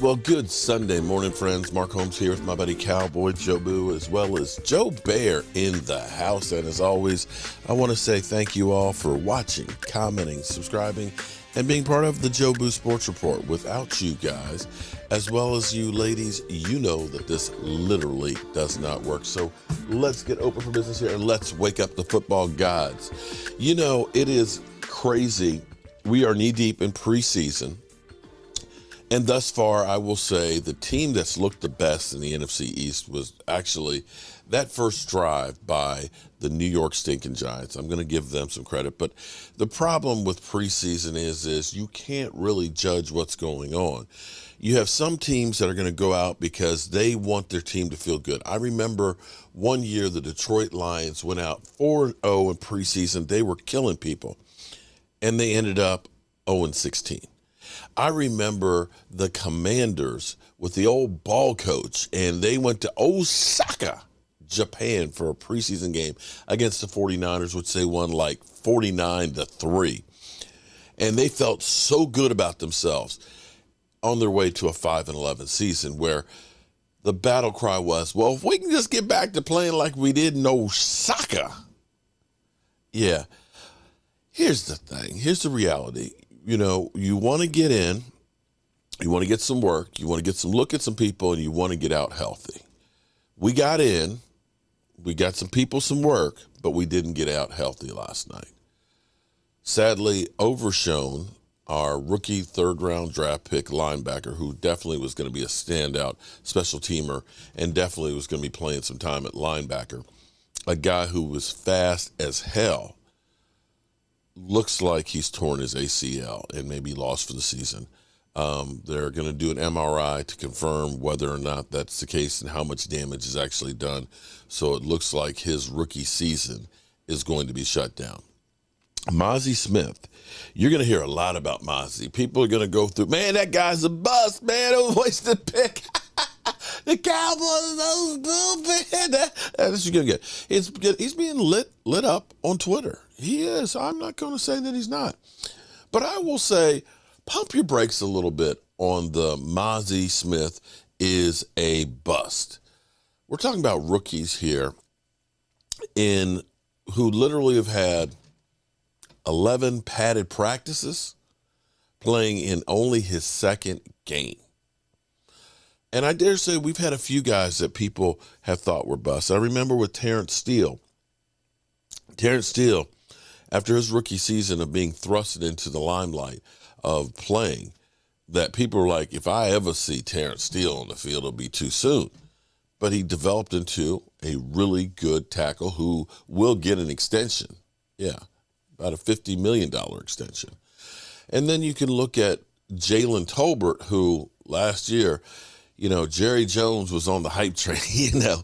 Well, good Sunday morning, friends. Mark Holmes here with my buddy Cowboy Joe Boo, as well as Joe Bear in the house. And as always, I want to say thank you all for watching, commenting, subscribing, and being part of the Joe Boo Sports Report. Without you guys, as well as you ladies, you know that this literally does not work. So let's get open for business here and let's wake up the football gods. You know, it is crazy. We are knee deep in preseason. And thus far, I will say the team that's looked the best in the NFC East was actually that first drive by the New York stinking Giants. I'm going to give them some credit. But the problem with preseason is you can't really judge what's going on. You have some teams that are going to go out because they want their team to feel good. I remember one year the Detroit Lions went out 4-0 in preseason. They were killing people, and they ended up 0-16. I remember the Commanders with the old ball coach, and they went to Osaka, Japan, for a preseason game against the 49ers, which they won like 49-3. And they felt so good about themselves on their way to a 5-11 season, where the battle cry was, well, if we can just get back to playing like we did in Osaka. Yeah. Here's the thing. Here's the reality. You know, you want to get in, you want to get some work, you want to get some look at some people, and you want to get out healthy. We got in, we got some people some work, but we didn't get out healthy last night. Sadly, Overshone, our rookie third-round draft pick linebacker, who definitely was going to be a standout special teamer and definitely was going to be playing some time at linebacker, a guy who was fast as hell, looks like he's torn his ACL and maybe lost for the season. They're going to do an MRI to confirm whether or not that's the case and how much damage is actually done. So it looks like his rookie season is going to be shut down. Mazi Smith, you're going to hear a lot about Mazi. People are going to go through, man, that guy's a bust, man, a wasted pick. The Cowboys are so stupid. That's what you're going to get. He's being lit up on Twitter. He is. I'm not going to say that he's not. But I will say, pump your brakes a little bit on the Mazi Smith is a bust. We're talking about rookies here who literally have had 11 padded practices, playing in only his second game. And I dare say we've had a few guys that people have thought were busts. I remember with Terrence Steele. Terrence Steele, after his rookie season of being thrusted into the limelight of playing, that people were like, if I ever see Terrence Steele on the field, it'll be too soon. But he developed into a really good tackle who will get an extension. Yeah, about a $50 million extension. And then you can look at Jalen Tolbert, who last year, you know, Jerry Jones was on the hype train. You know,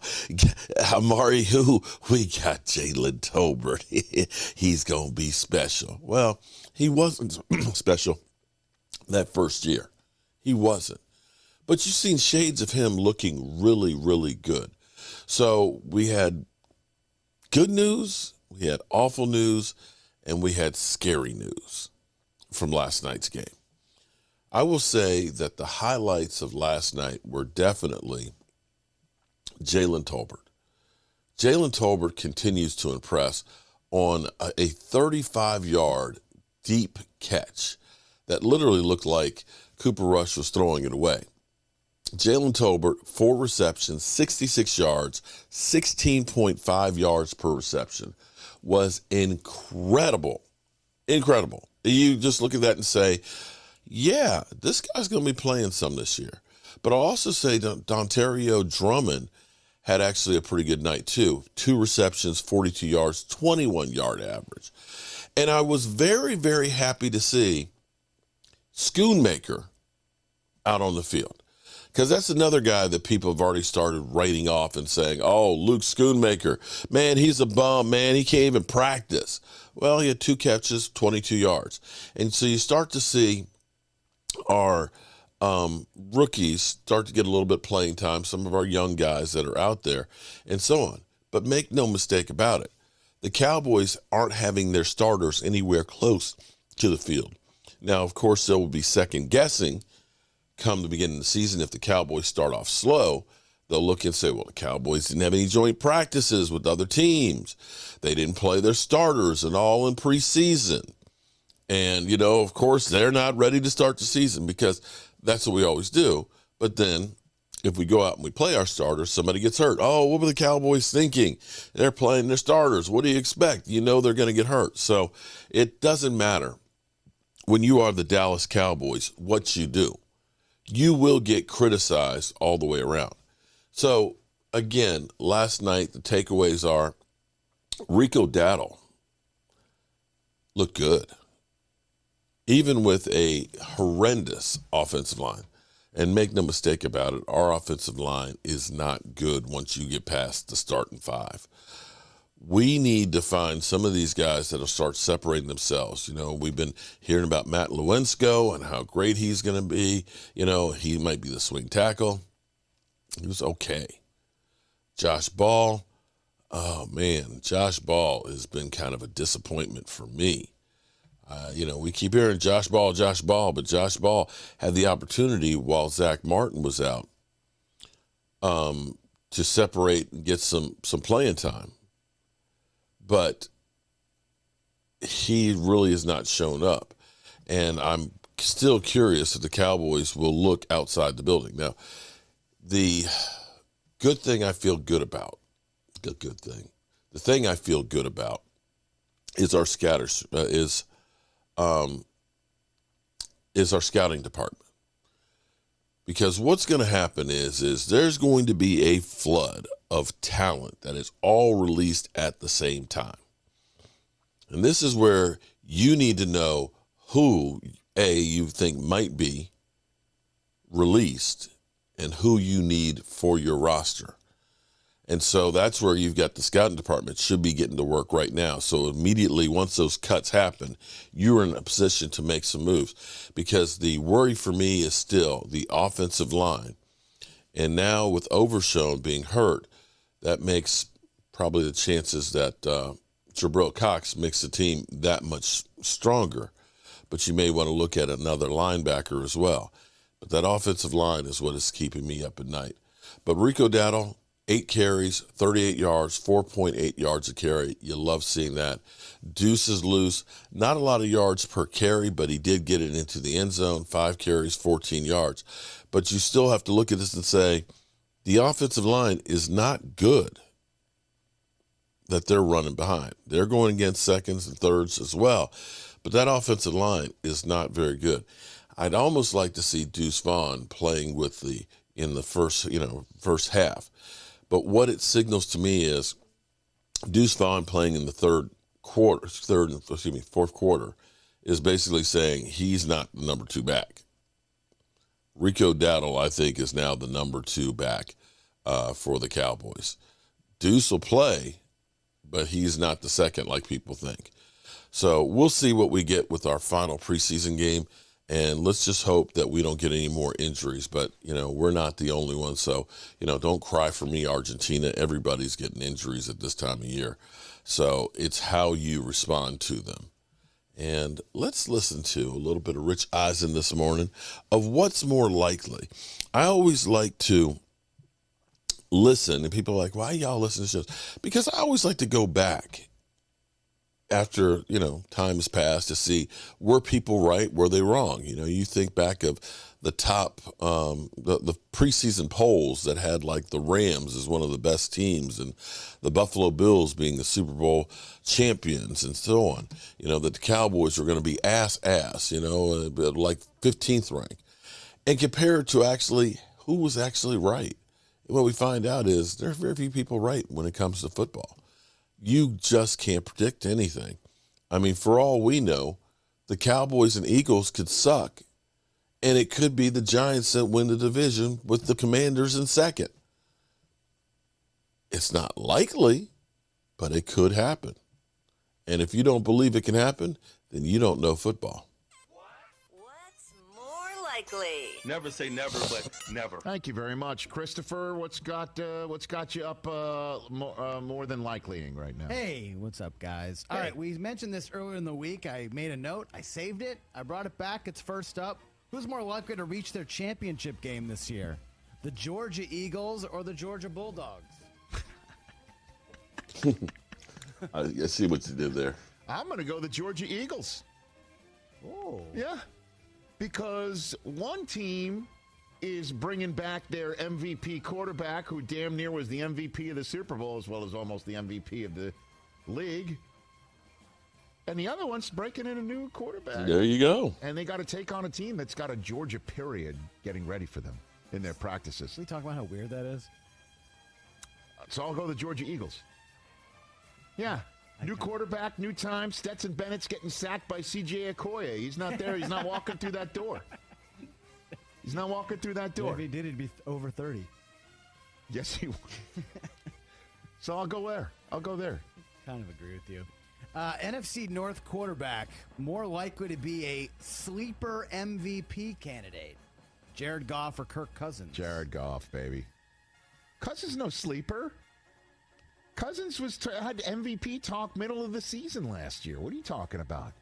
Amari, who we got Jalen Tolbert. He's going to be special. Well, he wasn't special that first year. He wasn't. But you've seen shades of him looking really, really good. So we had good news, we had awful news, and we had scary news from last night's game. I will say that the highlights of last night were definitely Jalen Tolbert. Jalen Tolbert continues to impress on a 35-yard deep catch that literally looked like Cooper Rush was throwing it away. Jalen Tolbert, 4 receptions, 66 yards, 16.5 yards per reception, was incredible. Incredible. You just look at that and say, yeah, this guy's going to be playing some this year. But I'll also say Dontario Drummond had actually a pretty good night too. 2 receptions, 42 yards, 21-yard average. And I was very, very happy to see Schoonmaker out on the field, because that's another guy that people have already started writing off and saying, oh, Luke Schoonmaker, man, he's a bum, man, he can't even practice. Well, he had 2 catches, 22 yards. And so you start to see our rookies start to get a little bit playing time, some of our young guys that are out there, and so on. But make no mistake about it, the Cowboys aren't having their starters anywhere close to the field. Now, of course, there will be second guessing come the beginning of the season, if the Cowboys start off slow, they'll look and say, well, the Cowboys didn't have any joint practices with other teams. They didn't play their starters and all in preseason. And, of course, they're not ready to start the season because that's what we always do. But then if we go out and we play our starters, somebody gets hurt. Oh, what were the Cowboys thinking? They're playing their starters. What do you expect? They're going to get hurt. So it doesn't matter when you are the Dallas Cowboys what you do. You will get criticized all the way around. So, again, last night the takeaways are Rico Dowell looked good, even with a horrendous offensive line. And make no mistake about it, our offensive line is not good once you get past the starting five. We need to find some of these guys that'll start separating themselves. We've been hearing about Matt Lewensko and how great he's going to be. He might be the swing tackle. He was okay. Josh Ball, oh, man, Josh Ball has been kind of a disappointment for me. We keep hearing Josh Ball, but Josh Ball had the opportunity while Zach Martin was out to separate and get some playing time. But he really has not shown up. And I'm still curious if the Cowboys will look outside the building. Now, the good thing I feel good about, the thing I feel good about is our our scouting department. Because what's going to happen is there's going to be a flood of talent that is all released at the same time. And this is where you need to know who, you think might be released and who you need for your roster. And so that's where you've got the scouting department should be getting to work right now. So immediately once those cuts happen, you're in a position to make some moves, because the worry for me is still the offensive line. And now with Overshown being hurt, that makes probably the chances that Jabril Cox makes the team that much stronger. But you may want to look at another linebacker as well. But that offensive line is what is keeping me up at night. But Rico Dowell, 8 carries, 38 yards, 4.8 yards a carry. You love seeing that. Deuce is loose. Not a lot of yards per carry, but he did get it into the end zone. 5 carries, 14 yards. But you still have to look at this and say, the offensive line is not good that they're running behind. They're going against seconds and thirds as well. But that offensive line is not very good. I'd almost like to see Deuce Vaughn playing in the first half. But what it signals to me is Deuce Vaughn playing in the fourth quarter is basically saying he's not the number 2 back. Rico Dowell, I think, is now the number 2 back for the Cowboys. Deuce will play, but he's not the second like people think. So we'll see what we get with our final preseason game. And let's just hope that we don't get any more injuries. But, we're not the only ones. So, don't cry for me, Argentina. Everybody's getting injuries at this time of year. So it's how you respond to them. And let's listen to a little bit of Rich Eisen this morning of what's more likely. I always like to listen, and people are like, why y'all listen to shows? Because I always like to go back after, time has passed to see, were people right? Were they wrong? You think back of the top, the preseason polls that had like the Rams as one of the best teams and the Buffalo Bills being the Super Bowl champions and so on. That the Cowboys were going to be ass, like 15th rank. And compared to actually who was actually right. What we find out is there are very few people right when it comes to football. You just can't predict anything. I mean, for all we know, the Cowboys and Eagles could suck, and it could be the Giants that win the division with the Commanders in second. It's not likely, but it could happen. And if you don't believe it can happen, then you don't know football. What's more likely? Never say never, but never. Thank you very much, Christopher. What's got you up more than likelying right now? Hey, what's up, guys? All right, we mentioned this earlier in the week. I made a note. I saved it. I brought it back. It's first up. Who's more likely to reach their championship game this year? The Georgia Eagles or the Georgia Bulldogs? I see what you did there. I'm going to go the Georgia Eagles. Oh. Yeah. Because one team is bringing back their MVP quarterback, who damn near was the MVP of the Super Bowl, as well as almost the MVP of the league. And the other one's breaking in a new quarterback. There you go. And they got to take on a team that's got a Georgia period getting ready for them in their practices. Can we talk about how weird that is? So I'll go the Georgia Eagles. Yeah. New quarterback, new time. Stetson Bennett's getting sacked by C.J. Okoye. He's not there. He's not walking through that door. He's not walking through that door. If he did, he'd be over 30. Yes, he would. So I'll go there. I'll go there. Kind of agree with you. NFC North quarterback, more likely to be a sleeper MVP candidate. Jared Goff or Kirk Cousins? Jared Goff, baby. Cousins no sleeper. Cousins had MVP talk middle of the season last year. What are you talking about?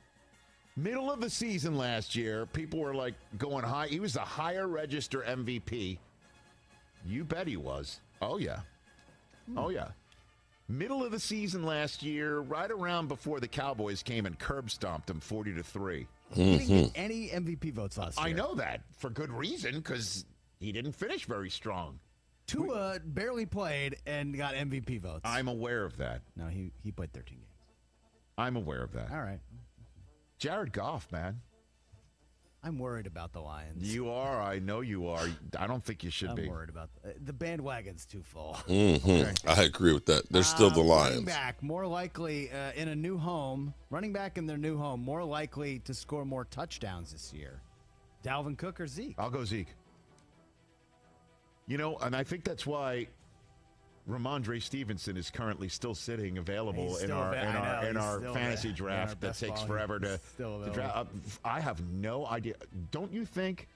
Middle of the season last year, people were like going high. He was a higher register MVP. You bet he was. Oh, yeah. Oh, yeah. Middle of the season last year, right around before the Cowboys came and curb stomped him 40-3. He didn't get any MVP votes last year. I know that for good reason, because he didn't finish very strong. Tua barely played and got MVP votes. I'm aware of that. No, he played 13 games. I'm aware of that. All right. Jared Goff, man. I'm worried about the Lions. You are. I know you are. I don't think you should be. I'm worried about the bandwagon's too full. Okay. I agree with that. They're still the Lions. Running back, more likely in a new home. Running back in their new home, more likely to score more touchdowns this year. Dalvin Cook or Zeke? I'll go Zeke. You know, and I think that's why Ramondre Stevenson is currently still sitting available in our fantasy draft that takes forever to draft. I have no idea. Don't you think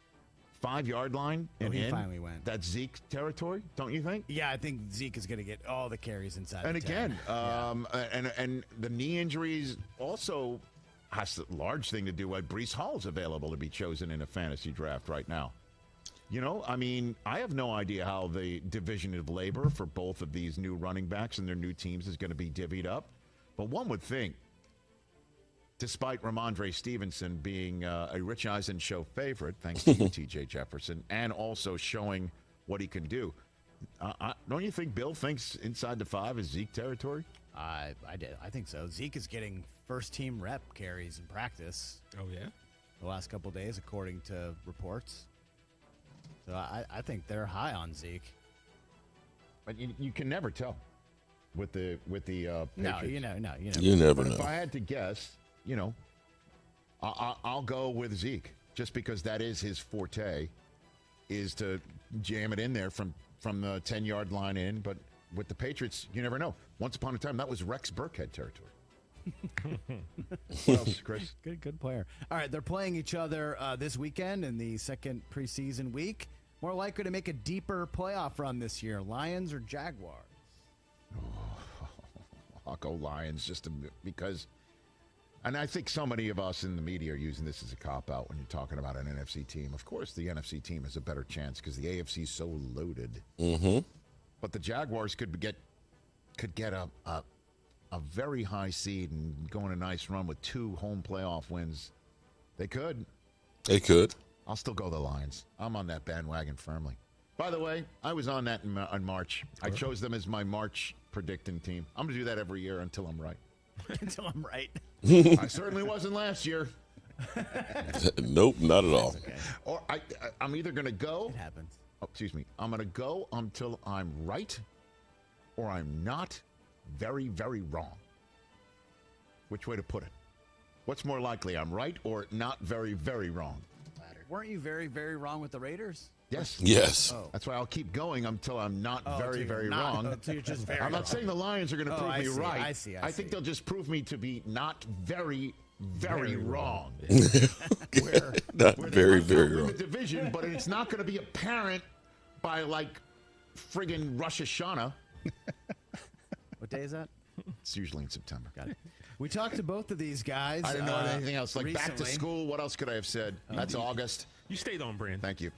5-yard line and he finally went. That's Zeke territory? Don't you think? Yeah, I think Zeke is going to get all the carries inside. And the 10. and the knee injuries also has a large thing to do with Breece Hall's available to be chosen in a fantasy draft right now. You know, I mean, I have no idea how the division of labor for both of these new running backs and their new teams is going to be divvied up. But one would think, despite Ramondre Stevenson being a Rich Eisen show favorite, thanks to you, T.J. Jefferson, and also showing what he can do, don't you think Bill thinks inside the 5 is Zeke territory? I think so. Zeke is getting first-team rep carries in practice. Oh, yeah? The last couple of days, according to reports. So I think they're high on Zeke. But you can never tell with the Patriots. No, you never know. If I had to guess, you know, I'll go with Zeke just because that is his forte, is to jam it in there from the 10-yard line in. But with the Patriots, you never know. Once upon a time, that was Rex Burkhead territory. What else, Chris? Good player. All right, they're playing each other this weekend in the second preseason week. More likely to make a deeper playoff run this year, Lions or Jaguars? I'll go Lions just because, and I think so many of us in the media are using this as a cop-out when you're talking about an NFC team. Of course, the NFC team has a better chance because the AFC is so loaded. Mm-hmm. But the Jaguars could get a very high seed and go on a nice run with 2 home playoff wins. They could. They could. I'll still go the Lions. I'm on that bandwagon firmly. By the way, I was on that in March. I chose them as my March predicting team. I'm going to do that every year until I'm right. Until I'm right. I certainly wasn't last year. Nope, not at all. Okay. Or I'm either going to go. It happens. Oh, excuse me. I'm going to go until I'm right or I'm not very, very wrong. Which way to put it? What's more likely, I'm right or not very, very wrong? Weren't you very, very wrong with the Raiders? Yes. Yes. Oh. That's why I'll keep going until I'm not very, very wrong. Until you're just very I'm not wrong. saying the Lions are going to prove me right. I see. I think they'll just prove me to be not very, very wrong. Not very, very wrong. wrong. The division, but it's not going to be apparent by like friggin' Rosh Hashanah. What day is that? It's usually in September. Got it. We talked to both of these guys. I didn't know anything else. Like recently. back to school. What else could I have said? That's August. You stayed on brand. Thank you.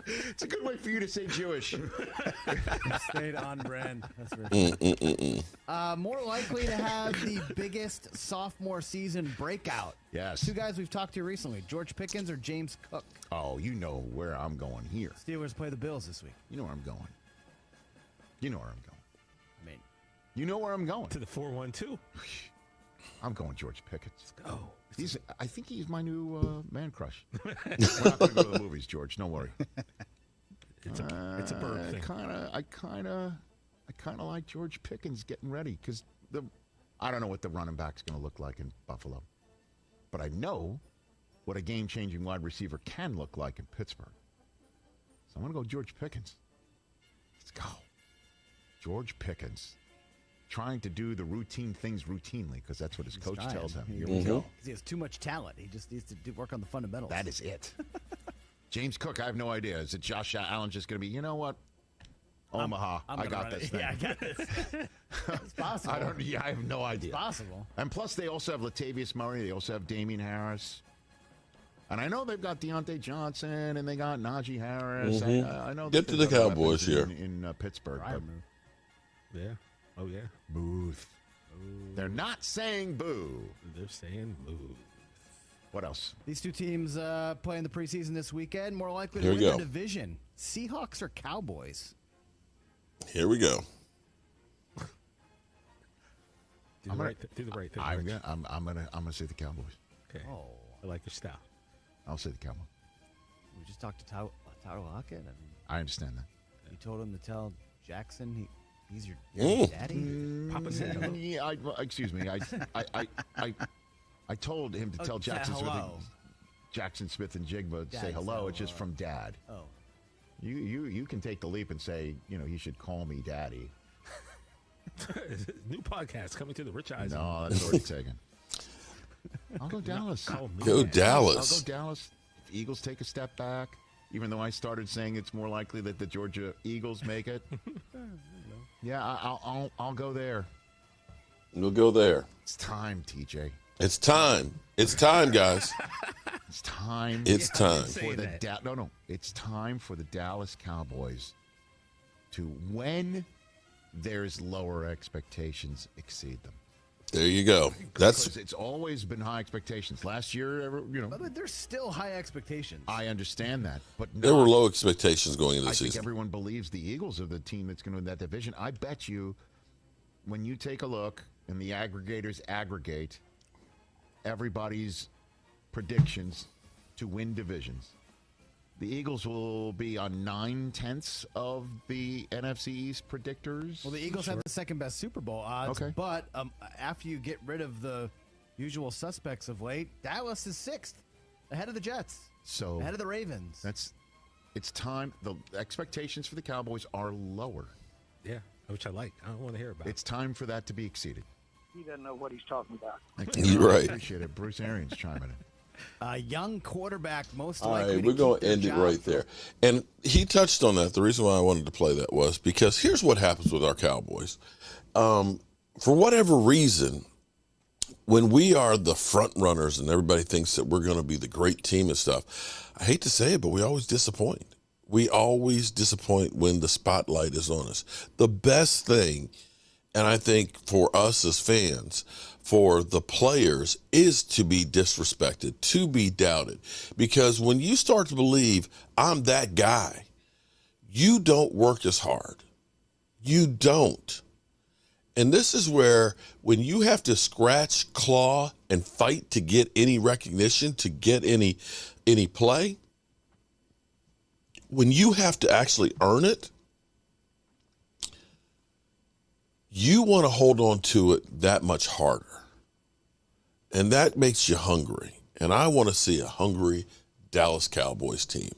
It's a good way for you to say Jewish. Stayed on brand. That's very more likely to have the biggest sophomore season breakout. Yes. Two guys we've talked to recently, George Pickens or James Cook. Oh, you know where I'm going here. Steelers play the Bills this week. You know where I'm going. You know where I'm going. I mean, You know where I'm going. To the 4-1-2. I'm going George Pickens. Oh. I think he's my new man crush. We're not going to go to the movies, George. Don't worry. It's a bird thing. I kind of like George Pickens getting ready because I don't know what the running back's going to look like in Buffalo, but I know what a game-changing wide receiver can look like in Pittsburgh. So I'm going to go George Pickens. Let's go, George Pickens. Trying to do the routine things routinely because that's what his coach tells him. Here we go. He has too much talent. He just needs to work on the fundamentals. That is it. James Cook, I have no idea. Is it Josh Allen just going to be, you know what? Omaha, I got this thing. Yeah, I got this. It's possible. I have no idea. It's possible. And plus, they also have Latavius Murray. They also have Damian Harris. And I know they've got Deontay Johnson and they got Najee Harris. I know. Get to the Cowboys here. In Pittsburgh. Yeah. Oh, yeah. Booth. They're not saying boo. They're saying boo. What else? These two teams play in the preseason this weekend. More likely to Here win we the go. division. Seahawks or Cowboys? Here we go. Do the right thing. I'm Rich. gonna say the Cowboys. Okay. Oh, I like your style. I'll say the Cowboys. we just talked to Tyler Lockett, and I understand that. you told him to tell Jackson he's your daddy. Papa said hello. Yeah, excuse me. I told him to tell Jackson Smith, hello. Jackson Smith and Jigba to say Dad, hello. say It's just hello. from Dad. Oh, You can take the leap and say, he should call me Daddy. New podcast coming to the Rich Eisen. No, that's already taken. I'll go Dallas. Call me Go Dad. Dallas. I'll go Dallas. If Eagles take a step back, even though I started saying it's more likely that the Georgia Eagles make it. Yeah, I'll go there. We'll go there. It's time, TJ. It's time. It's time, guys. It's time. It's time. say for the that. No. It's time for the Dallas Cowboys to, when there's lower expectations, exceed them. There you go. That's Because it's always been high expectations. Last year, but there's still high expectations. I understand that, but there were low expectations going into I the think season. everyone believes the Eagles are the team that's going to win that division. I bet you, when you take a look and the aggregators aggregate everybody's predictions to win divisions, the Eagles will be on 9/10 of the NFC East predictors. Well, the Eagles have the second best Super Bowl odds, Okay. but after you get rid of the usual suspects of late, Dallas is sixth, ahead of the Jets, So ahead of the Ravens. it's time. The expectations for the Cowboys are lower. Yeah, which I like. I don't want to hear about. It's time for that to be exceeded. He doesn't know what he's talking about. Thank you. You're I right. appreciate it. Bruce Arians chiming in. A young quarterback, most All likely. right, we're going to end it right there. And he touched on that. The reason why I wanted to play that was because here's what happens with our Cowboys. For whatever reason, when we are the front runners and everybody thinks that we're going to be the great team and stuff, I hate to say it, but we always disappoint. We always disappoint when the spotlight is on us. The best thing, and I think for us as fans, for the players, is to be disrespected, to be doubted. Because when you start to believe I'm that guy, you don't work as hard. You don't. And this is where when you have to scratch, claw, and fight to get any recognition, to get any play, when you have to actually earn it, you want to hold on to it that much harder. And that makes you hungry. And I want to see a hungry Dallas Cowboys team.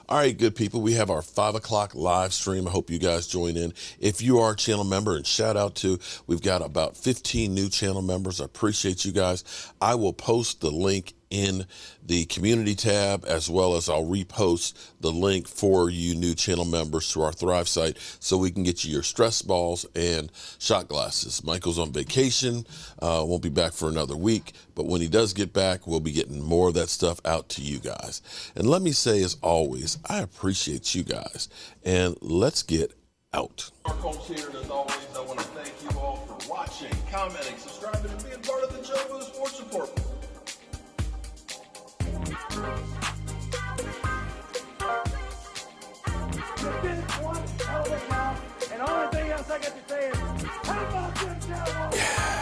All right, good people, we have our 5 o'clock live stream. I hope you guys join in. If you are a channel member, and shout out to, we've got about 15 new channel members. I appreciate you guys. I will post the link in the community tab, as well as I'll repost the link for you new channel members to our Thrive site so we can get you your stress balls and shot glasses. Michael's on vacation, won't be back for another week, but when he does get back, we'll be getting more of that stuff out to you guys. And let me say, as always, I appreciate you guys, and let's get out. Mark Holmes here, and as always, I want to thank you all for watching, commenting, subscribing, and being part of the Joe Boo Sports Report. You did one hell of a job, and the only thing else I got to say is, how about them Cowboys?